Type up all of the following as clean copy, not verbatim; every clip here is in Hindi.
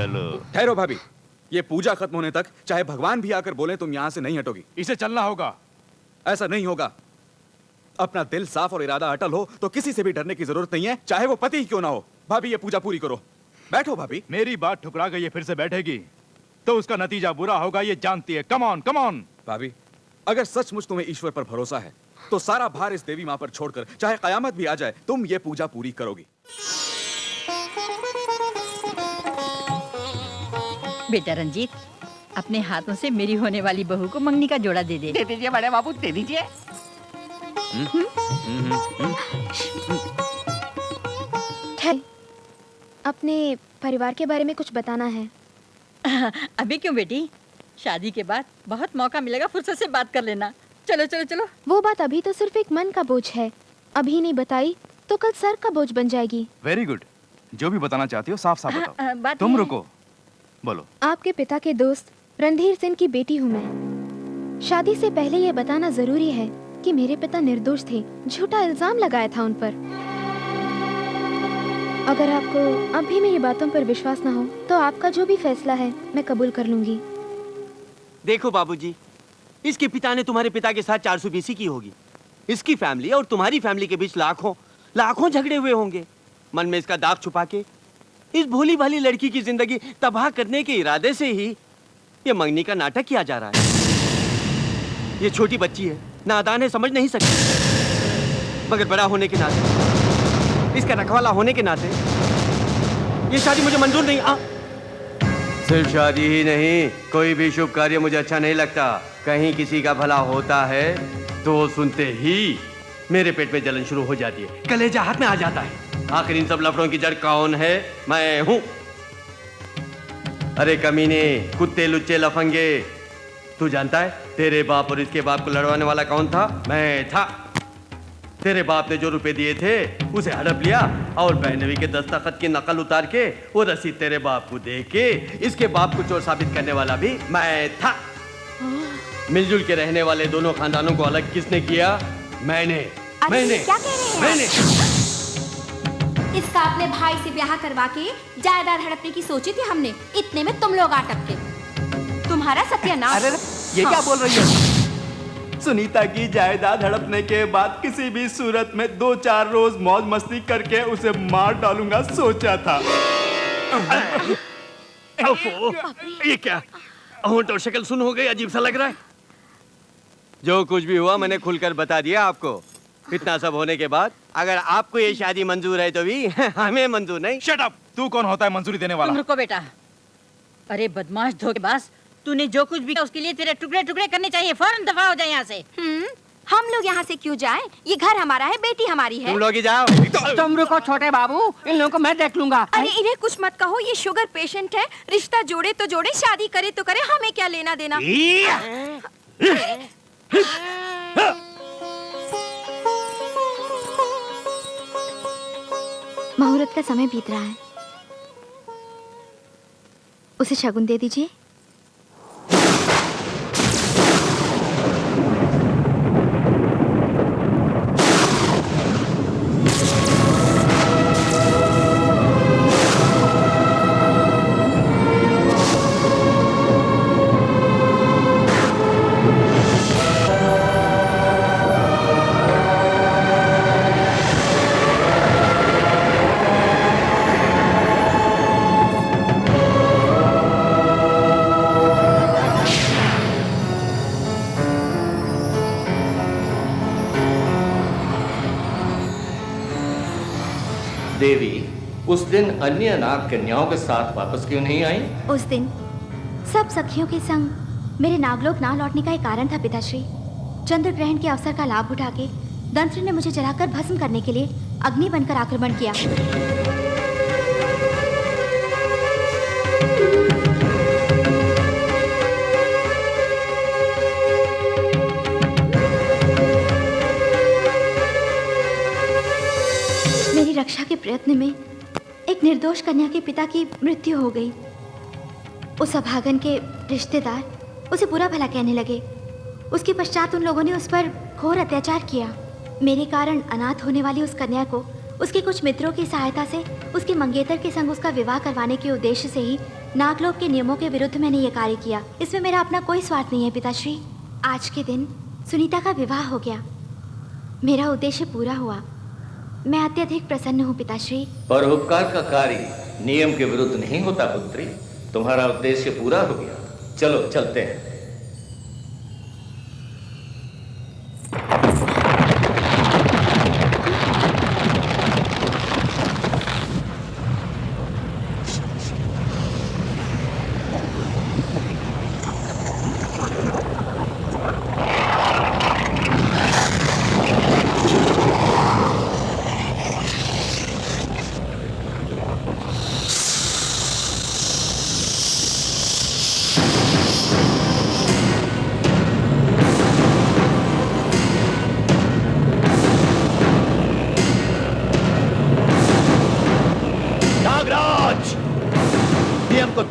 चलो। ठहरो भाभी, ये पूजा खत्म होने तक चाहे भगवान भी आकर बोले तुम यहाँ से नहीं हटोगी। इसे चलना होगा। ऐसा नहीं होगा। अपना दिल साफ और इरादा अटल हो तो किसी से भी डरने की जरूरत नहीं है, चाहे वो पति ही क्यों ना हो। भाभी ये पूजा पूरी करो। बैठो भाभी। मेरी बात ठुकरा कर ये फिर से बैठेगी तो उसका नतीजा बुरा होगा, ये जानती है। Come on come on. भाभी, अगर सचमुच तुम्हें ईश्वर पर भरोसा है तो सारा भार इस देवी माँ पर छोड़कर चाहे कयामत भी आ जाए तुम ये पूजा पूरी करोगी। बेटा रंजीत, अपने हाथों से मेरी होने वाली बहू को मंगनी का जोड़ा दे दे। दे दीजिए बड़े बाबू, दे दीजिए। अपने परिवार के बारे में कुछ बताना है। अभी क्यों बेटी, शादी के बाद बहुत मौका मिलेगा, फुर्सत से बात कर लेना। चलो चलो चलो। वो बात अभी तो सिर्फ एक मन का बोझ है, अभी नहीं बताई तो कल सर का बोझ बन जाएगी। वेरी गुड, जो भी बताना चाहती हो साफ साफ बताओ। बात तुम है। रुको, बोलो। आपके पिता के दोस्त रणधीर सिंह की बेटी हूँ मैं। शादी से पहले ये बताना जरूरी है कि मेरे पिता निर्दोष थे, झूठा इल्जाम लगाया था उन पर। अगर आपको अब भी मेरी बातों पर विश्वास ना हो तो आपका जो भी फैसला है मैं कबूल कर लूंगी। देखो बाबूजी, इसके पिता ने तुम्हारे पिता के साथ 420 की होगी। इसकी फैमिली और तुम्हारी फैमिली के बीच लाखों झगड़े हुए होंगे। मन में इसका दाग छुपा के इस भोली भाली लड़की की जिंदगी तबाह करने के इरादे से ही ये मंगनी का नाटक किया जा रहा है। ये छोटी बच्ची है, नादान है, समझ नहीं सकती, मगर बड़ा होने के नाते, इसका रखवाला होने के नाते ये शादी मुझे मंजूर नहीं। सिर्फ शादी ही नहीं, कोई भी शुभ कार्य मुझे अच्छा नहीं लगता। कहीं किसी का भला होता है तो सुनते ही मेरे पेट में जलन शुरू हो जाती है, कलेजा हाथ में आ जाता है। आखिर इन सब लफड़ों की जड़ कौन है? मैं हूं। अरे कमीने, कुत्ते लुच्चे लफंगे, तू जानता है तेरे बाप और इसके बाप को लड़वाने वाला कौन था? मैं था। तेरे बाप ने जो रुपए दिए थे उसे हड़प लिया और बहनवी के दस्तखत की नकल उतार के वो रसीद तेरे बाप को दे के इसके बाप को चोर साबित करने वाला भी मैं था। मिलजुल के रहने वाले दोनों खानदानों को अलग किसने किया? मैंने। क्या कह रहे हैं? मैंने। इसका अपने भाई से ब्याह करवा के जायदाद हड़पने की सोची थी हमने, इतने में तुम लोग आ टपके। तुम्हारा सत्यानाश। अरे ये क्या बोल रही है? सुनीता की जायदाद हड़पने के बाद किसी भी सूरत में 2-4 रोज मौज मस्ती करके उसे मार डालूंगा सोचा था। ये क्या होंठ और शक्ल सुन हो गई, अजीब सा लग रहा है। जो कुछ भी हुआ मैंने खुलकर बता दिया आपको। इतना सब होने के बाद अगर आपको ये शादी मंजूर है तो भी हमें मंजूर नहीं। Shut up! तू कौन होता है मंजूरी देने वाला? तुम रुको बेटा। अरे बदमाश धोखेबाज, तूने जो कुछ भी किया उसके लिए तेरे टुकड़े टुकड़े करने चाहिए। फौरन दफा हो जाए यहाँ से। हम लोग यहाँ से क्यों जाएं? ये घर हमारा है, बेटी हमारी है। तुम लोग ही जाओ। तुम रुको छोटे बाबू, इन लोगों को मैं देख लूंगा। अरे इन्हें कुछ मत कहो, ये शुगर पेशेंट है। रिश्ता जोड़े तो जोड़े, शादी करे तो करे, हमें क्या लेना देना। मुहूर्त का समय बीत रहा है, उसे शगुन दे दीजिए। देवी उस दिन अन्य नाग कन्याओं के साथ वापस क्यों नहीं आई? उस दिन सब सखियों के संग मेरे नागलोक ना लौटने का एक कारण था पिताश्री। चंद्र ग्रहण के अवसर का लाभ उठा के दंत्र ने मुझे जलाकर भस्म करने के लिए अग्नि बनकर आक्रमण किया। मेरी रक्षा के प्रयत्न में एक निर्दोष कन्या के पिता की मृत्यु हो गई। उस अभागन के रिश्तेदार उसे बुरा भला कहने लगे। उसके पश्चात उन लोगों ने उस पर घोर अत्याचार किया। मेरे कारण अनाथ होने वाली उस कन्या को उसके कुछ मित्रों की सहायता से उसके मंगेतर के संग उसका विवाह करवाने के उद्देश्य से ही नागलोक के नियमों के विरुद्ध मैंने ये कार्य किया। इसमें मेरा अपना कोई स्वार्थ नहीं है पिताश्री। आज के दिन सुनीता का विवाह हो गया, मेरा उद्देश्य पूरा हुआ। मैं अत्यधिक प्रसन्न हूँ पिताश्री। परोपकार का कार्य नियम के विरुद्ध नहीं होता पुत्री। तुम्हारा उद्देश्य पूरा हो गया। चलो चलते हैं।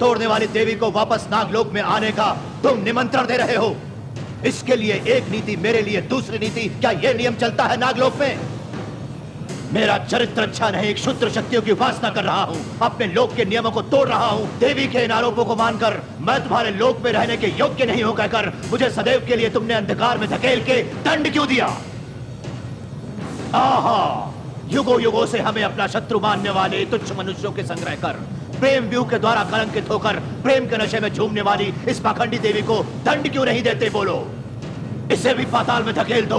तोड़ने वाली देवी को वापस नागलोक में आने का तुम निमंत्रण दे रहे हो। इसके लिए एक नीति, मेरे लिए दूसरी नीति। क्या यह नियम चलता है नागलोक में? मेरा चरित्र अच्छा नहीं, क्षुद्र शक्तियों की उपासना कर रहा हूँ, अपने लोक के नियमों को तोड़ रहा हूँ। देवी के इन आरोपों को मानकर मैं तुम्हारे लोक में रहने के योग्य नहीं हूँ कहकर मुझे सदैव के लिए तुमने अंधकार में धकेल के दंड क्यों दिया? आहा, युगों युगों से हमें अपना शत्रु मानने वाले तुच्छ मनुष्यों के संग्रह कर प्रेम व्यू के द्वारा कलंकित होकर प्रेम के नशे में झूमने वाली इस पाखंडी देवी को दंड क्यों नहीं देते? बोलो, इसे भी पाताल में धकेल दो।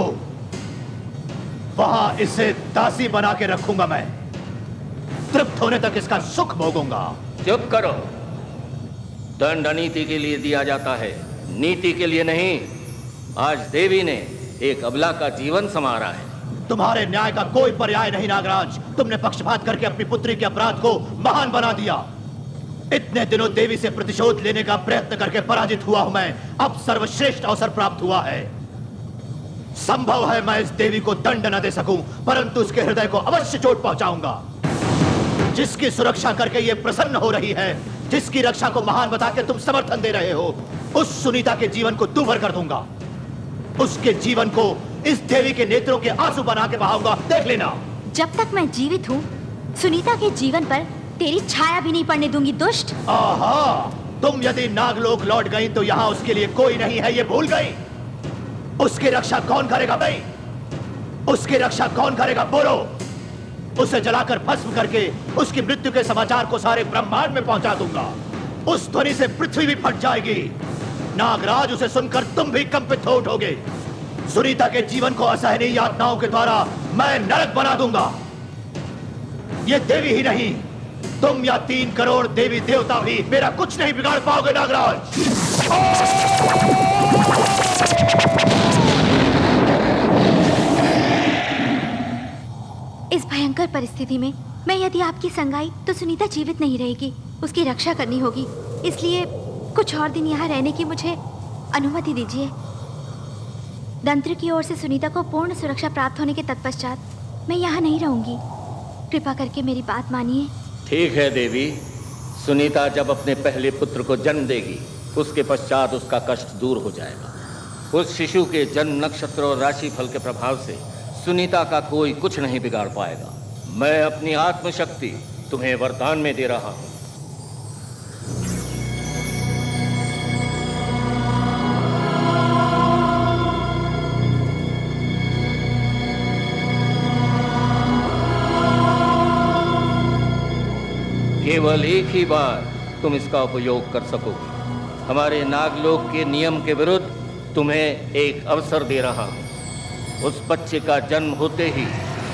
वहां इसे दासी बना के रखूंगा मैं, तृप्त होने तक इसका सुख भोगूंगा। चुप करो। दंड अनीति के लिए दिया जाता है, नीति के लिए नहीं। आज देवी ने एक अबला का जीवन संवारा है। तुम्हारे न्याय का कोई पर्याय नहीं नागराज। तुमने पक्षपात करके अपनी पुत्री के अपराध को महान बना दिया। इतने दिनों देवी से प्रतिशोध लेने का प्रयत्न करके पराजित हुआ हूं मैं। अब सर्वश्रेष्ठ अवसर प्राप्त हुआ है। संभव है मैं इस देवी को दंड न दे सकूं, परंतु उसके हृदय को अवश्य चोट पहुंचाऊंगा। जिसकी सुरक्षा करके ये प्रसन्न हो रही है, जिसकी रक्षा को महान बता के तुम समर्थन दे रहे हो, उस सुनीता के जीवन को दूभर कर दूंगा। उसके जीवन को इस देवी के नेत्रों के आंसू बना के बहाऊंगा, देख लेना। जब तक मैं जीवित हूँ सुनीता के जीवन पर तेरी छाया भी नहीं पड़ने दूंगी दुष्ट। आहा, तुम यदि नागलोक लौट गई तो यहाँ उसके लिए कोई नहीं है, ये भूल गई। उसकी रक्षा कौन करेगा भाई? उसकी रक्षा कौन करेगा बोलो? उसे जलाकर भस्म करके उसकी मृत्यु के समाचार को सारे ब्रह्मांड में पहुंचा दूंगा। उस ध्वनि से पृथ्वी भी फट जाएगी। नागराज, उसे सुनकर तुम भी कंपित हो उठोगे। सुनीता के जीवन को असहनीय यातनाओं के द्वारा मैं नरक बना दूंगा। ये देवी ही नहीं, तुम या 3 करोड़ देवी देवता भी मेरा कुछ नहीं बिगाड़ पाओगे नागराज। इस भयंकर परिस्थिति में मैं यदि आपकी संग आई तो सुनीता जीवित नहीं रहेगी, उसकी रक्षा करनी होगी। इसलिए कुछ और दिन यहाँ रहने की मुझे अनुमति दीजिए। दंत्र की ओर से सुनीता को पूर्ण सुरक्षा प्राप्त होने के तत्पश्चात मैं यहाँ नहीं रहूंगी। कृपा करके मेरी बात मानिए। ठीक है देवी। सुनीता जब अपने पहले पुत्र को जन्म देगी, उसके पश्चात उसका कष्ट दूर हो जाएगा। उस शिशु के जन्म नक्षत्र और राशि फल के प्रभाव से सुनीता का कोई कुछ नहीं बिगाड़ पाएगा। मैं अपनी आत्मशक्ति तुम्हें वरदान में दे रहा हूं। केवल एक ही बार तुम इसका उपयोग कर सकोगे। हमारे नागलोक के नियम के विरुद्ध तुम्हें एक अवसर दे रहा हूं। उस बच्चे का जन्म होते ही,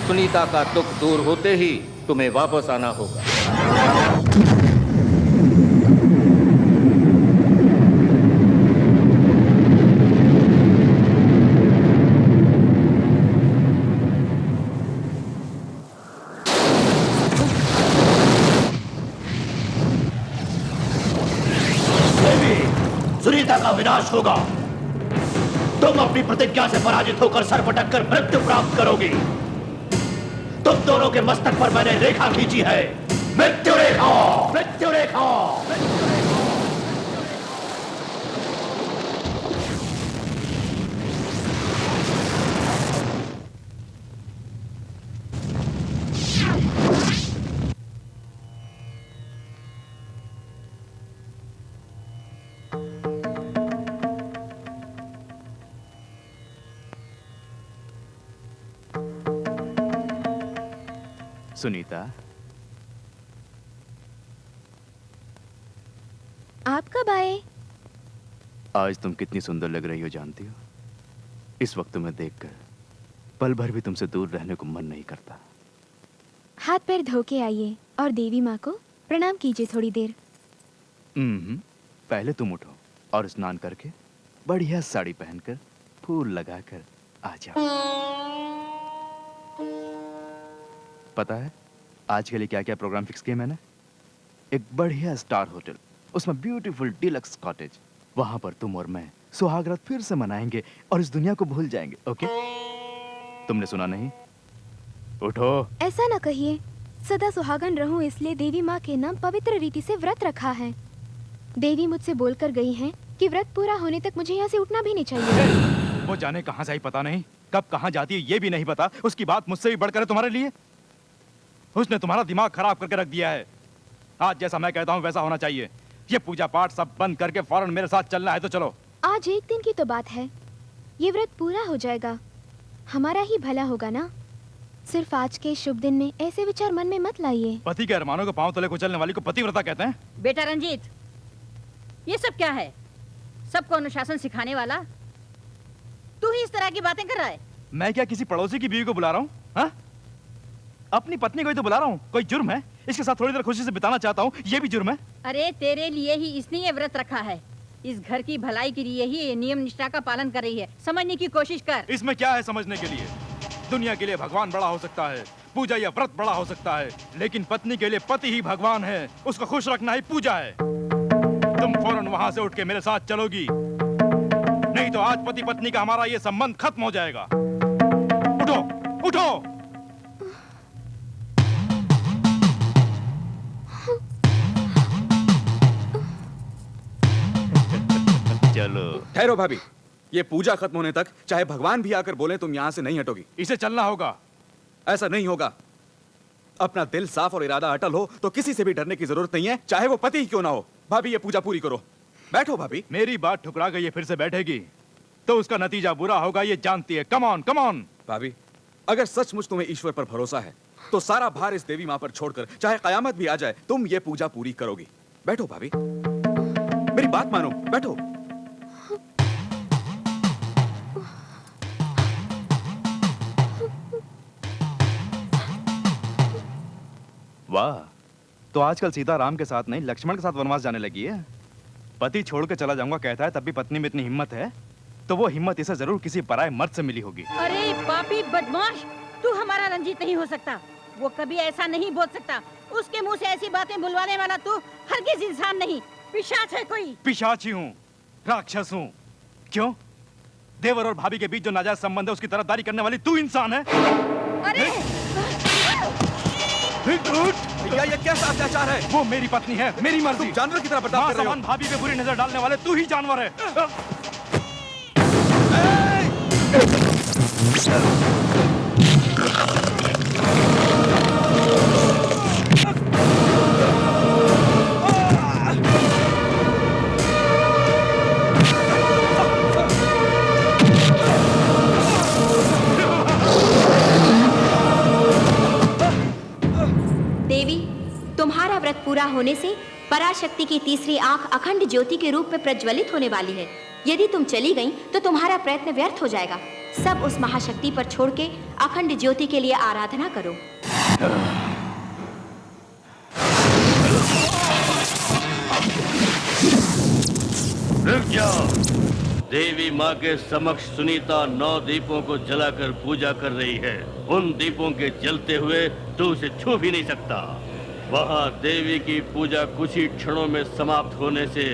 सुनीता का दुख दूर होते ही तुम्हें वापस आना होगा। सुनीता का विनाश होगा। तुम अपनी प्रतिज्ञा से पराजित होकर सर पटक कर मृत्यु प्राप्त करोगी। तुम दोनों के मस्तक पर मैंने रेखा खींची है, मृत्यु रेखा, मृत्यु रेखा। सुनीता, आप कब आए? आज तुम कितनी सुंदर लग रही हो जानती हो? इस वक्त तुम्हें देखकर पल भर भी तुमसे दूर रहने को मन नहीं करता। हाथ पैर धो के आइए और देवी माँ को प्रणाम कीजिए थोड़ी देर। पहले तुम उठो और स्नान करके बढ़िया साड़ी पहनकर फूल लगाकर आ जाओ। पता है आज के लिए क्या क्या प्रोग्राम फिक्स किए मैंने? एक बढ़िया स्टार होटल, उसमें ब्यूटीफुल डिलक्स कॉटेज, वहां पर तुम और मैं सुहागरात फिर से मनाएंगे और इस दुनिया को भूल जाएंगे। ओके? तुमने सुना नहीं? उठो। ऐसा ना कहिए, सदा सुहागन रहूं इसलिए देवी माँ के नाम पवित्र रीति से व्रत रखा है। देवी मुझसे बोलकर गई हैं कि व्रत पूरा होने तक मुझे यहाँ से उठना भी नहीं चाहिए। वो जाने कहाँ से आई पता नहीं, कब कहाँ जाती है ये भी नहीं पता। उसकी बात मुझसे भी बढ़कर है तुम्हारे लिए। उसने तुम्हारा दिमाग खराब करके रख दिया है। आज जैसा मैं कहता हूँ वैसा होना चाहिए। ये पूजा पाठ सब बंद करके फौरन मेरे साथ चलना है तो चलो। आज एक दिन की तो बात है, ये व्रत पूरा हो जाएगा, हमारा ही भला होगा ना। सिर्फ आज के शुभ दिन में ऐसे विचार मन में मत लाइए। पति के अरमानों को पांव तले कुचलने वाली को पतिव्रता कहते हैं? बेटा रंजीत, ये सब क्या है? सबको अनुशासन सिखाने वाला तू ही इस तरह की बातें कर रहा है। मैं क्या किसी पड़ोसी की बीवी को बुला रहा हूँ? हाँ? अपनी पत्नी को ही तो बुला रहा हूँ। कोई जुर्म है? इसके साथ थोड़ी देर खुशी से बिताना चाहता हूँ, ये भी जुर्म है? अरे तेरे लिए ही इसने ये व्रत रखा है। इस घर की भलाई के लिए ही ये नियम निष्ठा का पालन कर रही है। समझने की कोशिश कर। इसमें क्या है समझने के लिए? दुनिया के लिए भगवान बड़ा हो सकता है, पूजा या व्रत बड़ा हो सकता है, लेकिन पत्नी के लिए पति ही भगवान है। उसको खुश रखना ही पूजा है। तुम फौरन वहां से उठ के मेरे साथ चलोगी, नहीं तो आज पति पत्नी का हमारा ये संबंध खत्म हो जाएगा। उठो, उठो। चलो। ठहरो भाभी, ये पूजा खत्म होने तक चाहे भगवान भी आकर बोले तुम यहाँ से नहीं हटोगी। इसे चलना होगा। ऐसा नहीं होगा। अपना दिल साफ और इरादा अटल हो तो किसी से भी डरने की जरूरत नहीं है, चाहे वो पति ही क्यों ना हो। भाभी ये पूजा पूरी करो। बैठो भाभी। मेरी बात ठुकरा गई है, फिर से बैठेगी तो उसका नतीजा बुरा होगा, ये जानती है। Come on, come on. भाभी अगर सचमुच तुम्हें ईश्वर पर भरोसा है तो सारा भार इस देवी माँ पर छोड़कर चाहे कयामत भी आ जाए तुम ये पूजा पूरी करोगी। बैठो भाभी, मेरी बात मानो, बैठो। वाह, तो आजकल सीता राम के साथ नहीं लक्ष्मण के साथ वनवास जाने लगी है। पति छोड़ के चला जाऊंगा कहता है, तब भी पत्नी में इतनी हिम्मत है, तो वो हिम्मत इसे जरूर किसी पराये मर्द से मिली होगी। अरे पापी बदमाश, तू हमारा रंजीत नहीं हो सकता। वो कभी ऐसा नहीं बोल सकता। उसके मुंह से ऐसी बातें बुलवाने वाला तू हरगिज इंसान नहीं, पिशाच है कोई। पिशाची हूँ, राक्षस हूँ। क्यों? देवर और भाभी के बीच जो नाजायज संबंध है उसकी तरफदारी करने वाली तू इंसान है। अरे भैया ये कैसा अत्याचार है? वो मेरी पत्नी है, मेरी मर्जी। तुम जानवर की तरह बर्ताव कर रहे हो। भाभी पे बुरी नजर डालने वाले तू ही जानवर है। देवी, तुम्हारा व्रत पूरा होने से पराशक्ति की तीसरी आंख अखंड ज्योति के रूप में प्रज्वलित होने वाली है। यदि तुम चली गई तो तुम्हारा प्रयत्न व्यर्थ हो जाएगा। सब उस महाशक्ति पर छोड़ के अखंड ज्योति के लिए आराधना करो। रुक जाओ। देवी माँ के समक्ष सुनीता 9 दीपों को जलाकर पूजा कर रही है। उन दीपों के जलते हुए तू उसे छू भी नहीं सकता। वहाँ देवी की पूजा कुछ ही क्षणों में समाप्त होने से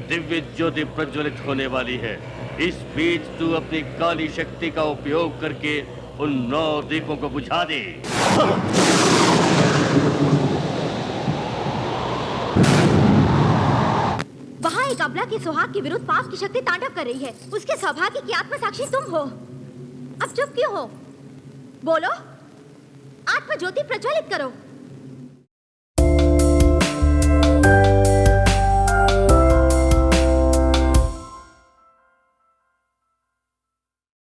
दिव्य ज्योति प्रज्वलित होने वाली है। इस बीच तू अपनी काली शक्ति का उपयोग करके उन 9 दीपों को बुझा दे। वहाँ एक अबला के सुहाग के विरुद्ध पाप की शक्ति तांडव कर रही है। उसके सौभाग्य की आत्म साक्षी तुम हो। अब चुप क्यों हो? बोलो, आत्म ज्योति प्रज्वलित करो।